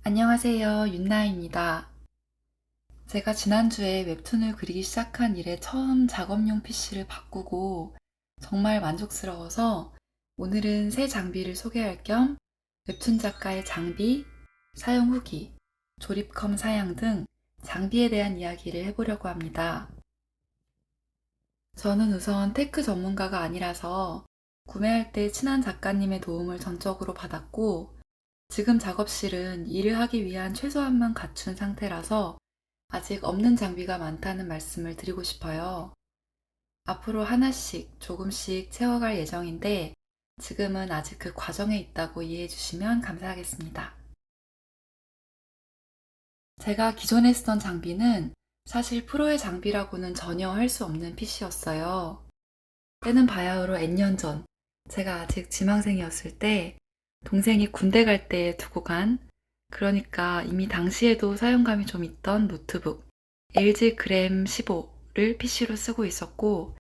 안녕하세요. 윤나입니다. 제가 지난주에 웹툰을 그리기 시작한 이래 처음 작업용 PC를 바꾸고 정말 만족스러워서 오늘은 새 장비를 소개할 겸 웹툰 작가의 장비, 사용 후기, 조립컴 사양 등 장비에 대한 이야기를 해보려고 합니다. 저는 우선 테크 전문가가 아니라서 구매할 때 친한 작가님의 도움을 전적으로 받았고 지금 작업실은 일을 하기 위한 최소한만 갖춘 상태라서 아직 없는 장비가 많다는 말씀을 드리고 싶어요. 앞으로 하나씩 조금씩 채워갈 예정인데 지금은 아직 그 과정에 있다고 이해해 주시면 감사하겠습니다. 제가 기존에 쓰던 장비는 사실 프로의 장비라고는 전혀 할 수 없는 PC였어요. 때는 바야흐로 N년 전, 제가 아직 지망생이었을 때 동생이 군대 갈 때 두고 간, 그러니까 이미 당시에도 사용감이 좀 있던 노트북 LG 그램 15를 PC로 쓰고 있었고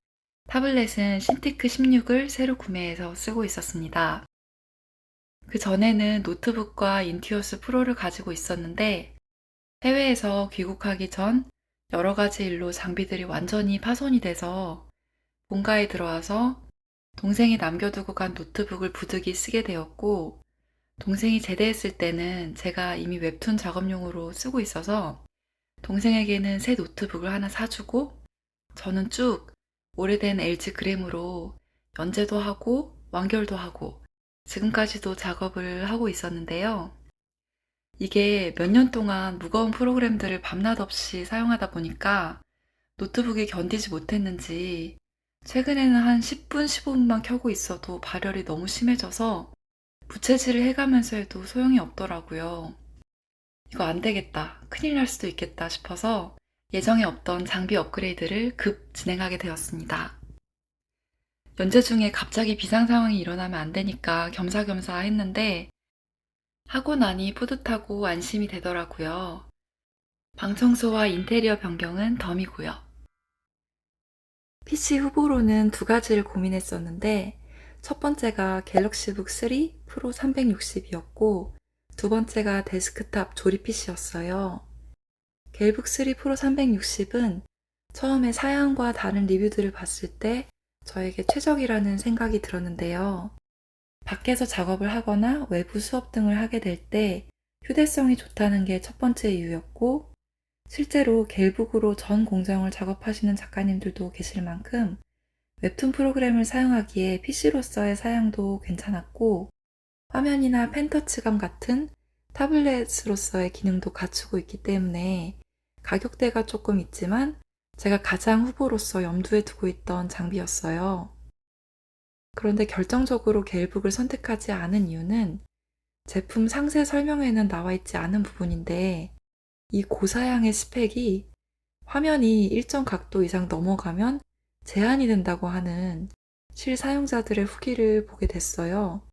타블렛은 신티크 16을 새로 구매해서 쓰고 있었습니다. 그 전에는 노트북과 인투오스 프로를 가지고 있었는데 해외에서 귀국하기 전 여러 가지 일로 장비들이 완전히 파손이 돼서 본가에 들어와서 동생이 남겨두고 간 노트북을 부득이 쓰게 되었고 동생이 제대했을 때는 제가 이미 웹툰 작업용으로 쓰고 있어서 동생에게는 새 노트북을 하나 사주고 저는 쭉 오래된 LG 그램으로 연재도 하고 완결도 하고 지금까지도 작업을 하고 있었는데요. 이게 몇 년 동안 무거운 프로그램들을 밤낮 없이 사용하다 보니까 노트북이 견디지 못했는지 최근에는 한 10분, 15분만 켜고 있어도 발열이 너무 심해져서 부채질을 해가면서 해도 소용이 없더라고요. 이거 안 되겠다. 큰일 날 수도 있겠다 싶어서 예정에 없던 장비 업그레이드를 급 진행하게 되었습니다. 연재 중에 갑자기 비상 상황이 일어나면 안 되니까 겸사겸사 했는데 하고 나니 뿌듯하고 안심이 되더라고요. 방 청소와 인테리어 변경은 덤이고요. PC 후보로는 두 가지를 고민했었는데 첫 번째가 갤럭시북 3 프로 360이었고 두 번째가 데스크탑 조립 PC였어요. 갤북 3 프로 360은 처음에 사양과 다른 리뷰들을 봤을 때 저에게 최적이라는 생각이 들었는데요. 밖에서 작업을 하거나 외부 수업 등을 하게 될 때 휴대성이 좋다는 게 첫 번째 이유였고 실제로 갤북으로 전 공정을 작업하시는 작가님들도 계실 만큼 웹툰 프로그램을 사용하기에 PC로서의 사양도 괜찮았고 화면이나 펜터치감 같은 타블렛으로서의 기능도 갖추고 있기 때문에 가격대가 조금 있지만 제가 가장 후보로서 염두에 두고 있던 장비였어요. 그런데 결정적으로 갤북을 선택하지 않은 이유는 제품 상세 설명에는 나와 있지 않은 부분인데 이 고사양의 스펙이 화면이 일정 각도 이상 넘어가면 제한이 된다고 하는 실사용자들의 후기를 보게 됐어요.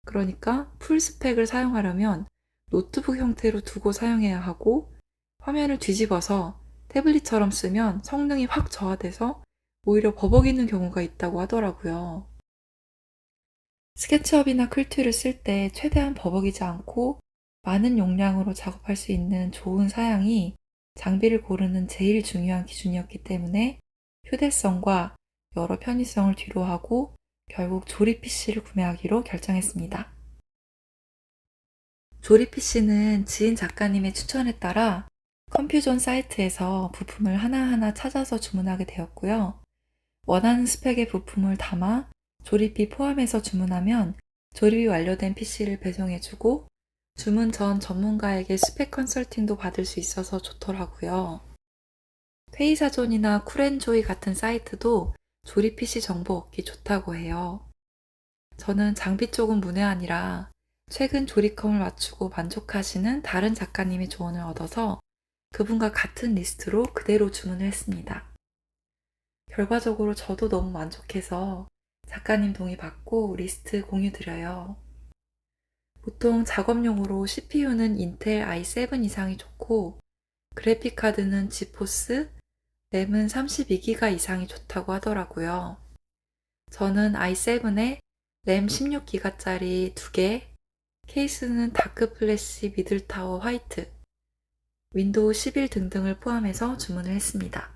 그러니까 풀 스펙을 사용하려면 노트북 형태로 두고 사용해야 하고 화면을 뒤집어서 태블릿처럼 쓰면 성능이 확 저하돼서 오히려 버벅이는 경우가 있다고 하더라고요. 스케치업이나 퀄투를 쓸 때 최대한 버벅이지 않고 많은 용량으로 작업할 수 있는 좋은 사양이 장비를 고르는 제일 중요한 기준이었기 때문에 휴대성과 여러 편의성을 뒤로하고 결국 조립 PC를 구매하기로 결정했습니다. 조립 PC는 지인 작가님의 추천에 따라 컴퓨전 사이트에서 부품을 하나하나 찾아서 주문하게 되었고요. 원하는 스펙의 부품을 담아 조립비 포함해서 주문하면 조립이 완료된 PC를 배송해주고 주문 전 전문가에게 스펙 컨설팅도 받을 수 있어서 좋더라고요. 페이사존이나 쿨앤조이 같은 사이트도 조립 PC 정보 얻기 좋다고 해요. 저는 장비 쪽은 문외한이라 최근 조립컴을 맞추고 만족하시는 다른 작가님의 조언을 얻어서 그분과 같은 리스트로 그대로 주문을 했습니다. 결과적으로 저도 너무 만족해서 작가님 동의 받고 리스트 공유드려요. 보통 작업용으로 CPU는 인텔 i7 이상이 좋고 그래픽카드는 지포스, 램은 32기가 이상이 좋다고 하더라고요. 저는 i7에 램 16기가짜리 2개, 케이스는 다크 플래시 미들타워 화이트, 윈도우 11 등등을 포함해서 주문을 했습니다.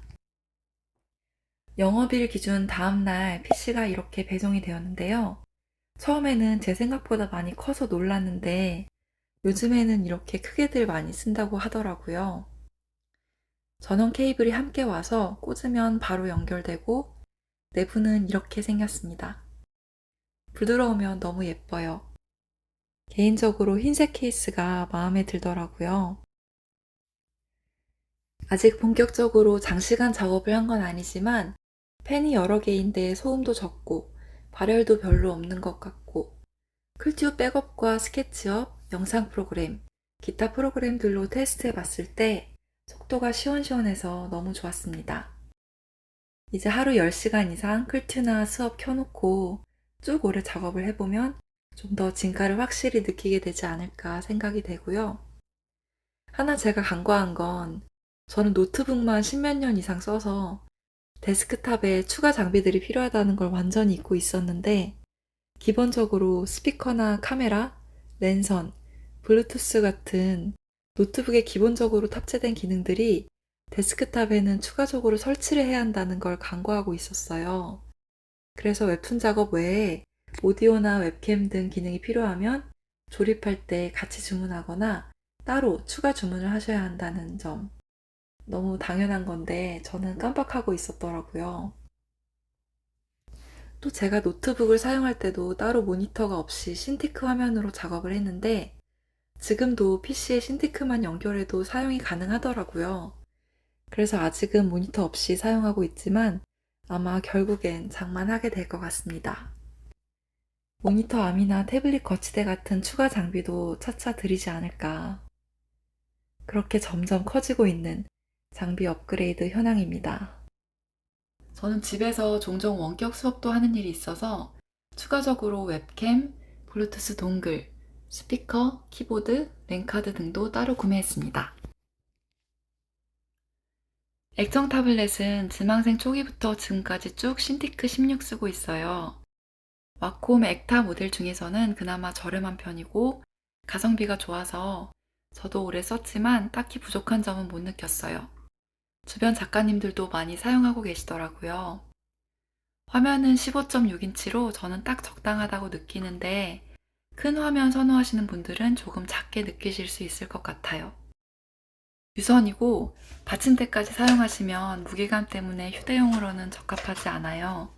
영업일 기준 다음날 PC가 이렇게 배송이 되었는데요. 처음에는 제 생각보다 많이 커서 놀랐는데 요즘에는 이렇게 크게들 많이 쓴다고 하더라고요. 전원 케이블이 함께 와서 꽂으면 바로 연결되고 내부는 이렇게 생겼습니다. 부드러우면 너무 예뻐요. 개인적으로 흰색 케이스가 마음에 들더라고요. 아직 본격적으로 장시간 작업을 한 건 아니지만 펜이 여러 개인데 소음도 적고 발열도 별로 없는 것 같고 클튜 백업과 스케치업, 영상 프로그램, 기타 프로그램들로 테스트해 봤을 때 속도가 시원시원해서 너무 좋았습니다. 이제 하루 10시간 이상 클튜나 수업 켜놓고 쭉 오래 작업을 해보면 좀 더 진가를 확실히 느끼게 되지 않을까 생각이 되고요. 하나 제가 간과한 건 저는 노트북만 10몇 년 이상 써서 데스크탑에 추가 장비들이 필요하다는 걸 완전히 잊고 있었는데 기본적으로 스피커나 카메라, 랜선, 블루투스 같은 노트북에 기본적으로 탑재된 기능들이 데스크탑에는 추가적으로 설치를 해야 한다는 걸 간과하고 있었어요. 그래서 웹툰 작업 외에 오디오나 웹캠 등 기능이 필요하면 조립할 때 같이 주문하거나 따로 추가 주문을 하셔야 한다는 점. 너무 당연한 건데 저는 깜빡하고 있었더라고요. 또 제가 노트북을 사용할 때도 따로 모니터가 없이 신티크 화면으로 작업을 했는데 지금도 PC에 신티크만 연결해도 사용이 가능하더라고요. 그래서 아직은 모니터 없이 사용하고 있지만 아마 결국엔 장만하게 될 것 같습니다. 모니터 암이나 태블릿 거치대 같은 추가 장비도 차차 들이지 않을까. 그렇게 점점 커지고 있는 장비 업그레이드 현황입니다. 저는 집에서 종종 원격 수업도 하는 일이 있어서 추가적으로 웹캠, 블루투스 동글, 스피커, 키보드, 랜카드 등도 따로 구매했습니다. 액정 타블렛은 지망생 초기부터 지금까지 쭉 신티크 16 쓰고 있어요. 와콤 액타 모델 중에서는 그나마 저렴한 편이고 가성비가 좋아서 저도 오래 썼지만 딱히 부족한 점은 못 느꼈어요. 주변 작가님들도 많이 사용하고 계시더라고요. 화면은 15.6인치로 저는 딱 적당하다고 느끼는데 큰 화면 선호하시는 분들은 조금 작게 느끼실 수 있을 것 같아요. 유선이고 받침대까지 사용하시면 무게감 때문에 휴대용으로는 적합하지 않아요.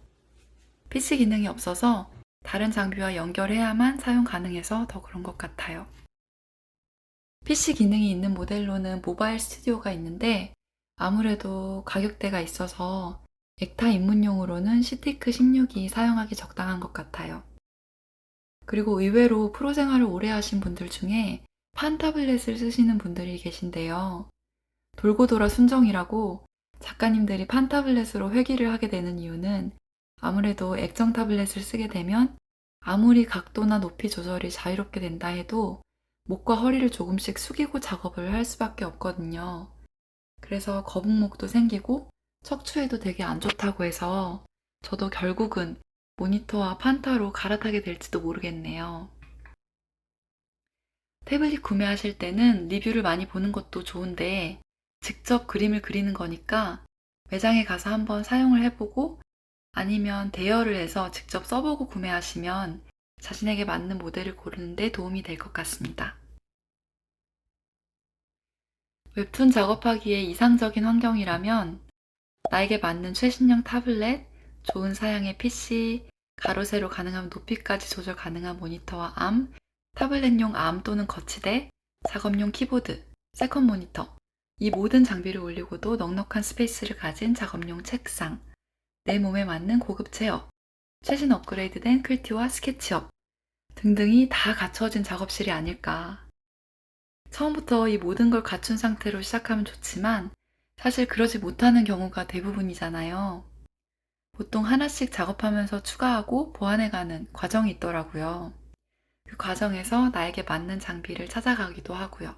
PC 기능이 없어서 다른 장비와 연결해야만 사용 가능해서 더 그런 것 같아요. PC 기능이 있는 모델로는 모바일 스튜디오가 있는데 아무래도 가격대가 있어서 액타 입문용으로는 시티크 16이 사용하기 적당한 것 같아요. 그리고 의외로 프로 생활을 오래 하신 분들 중에 판 타블렛을 쓰시는 분들이 계신데요. 돌고 돌아 순정이라고 작가님들이 판 타블렛으로 회귀를 하게 되는 이유는 아무래도 액정 타블렛을 쓰게 되면 아무리 각도나 높이 조절이 자유롭게 된다 해도 목과 허리를 조금씩 숙이고 작업을 할 수밖에 없거든요. 그래서 거북목도 생기고 척추에도 되게 안 좋다고 해서 저도 결국은 모니터와 판타로 갈아타게 될지도 모르겠네요. 태블릿 구매하실 때는 리뷰를 많이 보는 것도 좋은데 직접 그림을 그리는 거니까 매장에 가서 한번 사용을 해보고 아니면 대여를 해서 직접 써보고 구매하시면 자신에게 맞는 모델을 고르는 데 도움이 될 것 같습니다. 웹툰 작업하기에 이상적인 환경이라면 나에게 맞는 최신형 타블렛, 좋은 사양의 PC, 가로 세로 가능한 높이까지 조절 가능한 모니터와 암, 타블렛용 암 또는 거치대, 작업용 키보드, 세컨 모니터, 이 모든 장비를 올리고도 넉넉한 스페이스를 가진 작업용 책상, 내 몸에 맞는 고급 체어, 최신 업그레이드된 클티와 스케치업 등등이 다 갖춰진 작업실이 아닐까. 처음부터 이 모든 걸 갖춘 상태로 시작하면 좋지만 사실 그러지 못하는 경우가 대부분이잖아요. 보통 하나씩 작업하면서 추가하고 보완해가는 과정이 있더라고요. 그 과정에서 나에게 맞는 장비를 찾아가기도 하고요.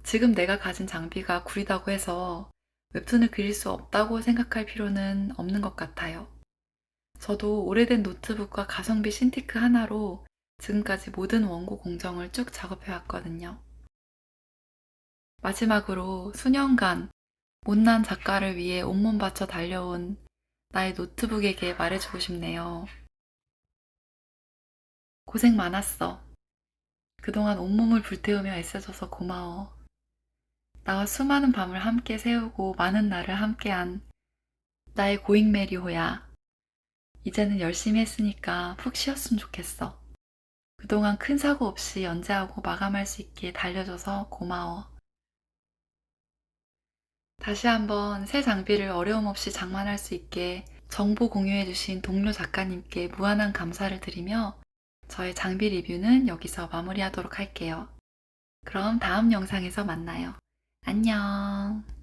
지금 내가 가진 장비가 구리다고 해서 웹툰을 그릴 수 없다고 생각할 필요는 없는 것 같아요. 저도 오래된 노트북과 가성비 신티크 하나로 지금까지 모든 원고 공정을 쭉 작업해 왔거든요. 마지막으로 수년간 못난 작가를 위해 온몸 바쳐 달려온 나의 노트북에게 말해주고 싶네요. 고생 많았어. 그동안 온몸을 불태우며 애써줘서 고마워. 나와 수많은 밤을 함께 새우고 많은 날을 함께한 나의 고잉 메리호야. 이제는 열심히 했으니까 푹 쉬었으면 좋겠어. 그동안 큰 사고 없이 연재하고 마감할 수 있게 달려줘서 고마워. 다시 한번 새 장비를 어려움 없이 장만할 수 있게 정보 공유해주신 동료 작가님께 무한한 감사를 드리며 저의 장비 리뷰는 여기서 마무리하도록 할게요. 그럼 다음 영상에서 만나요. 안녕.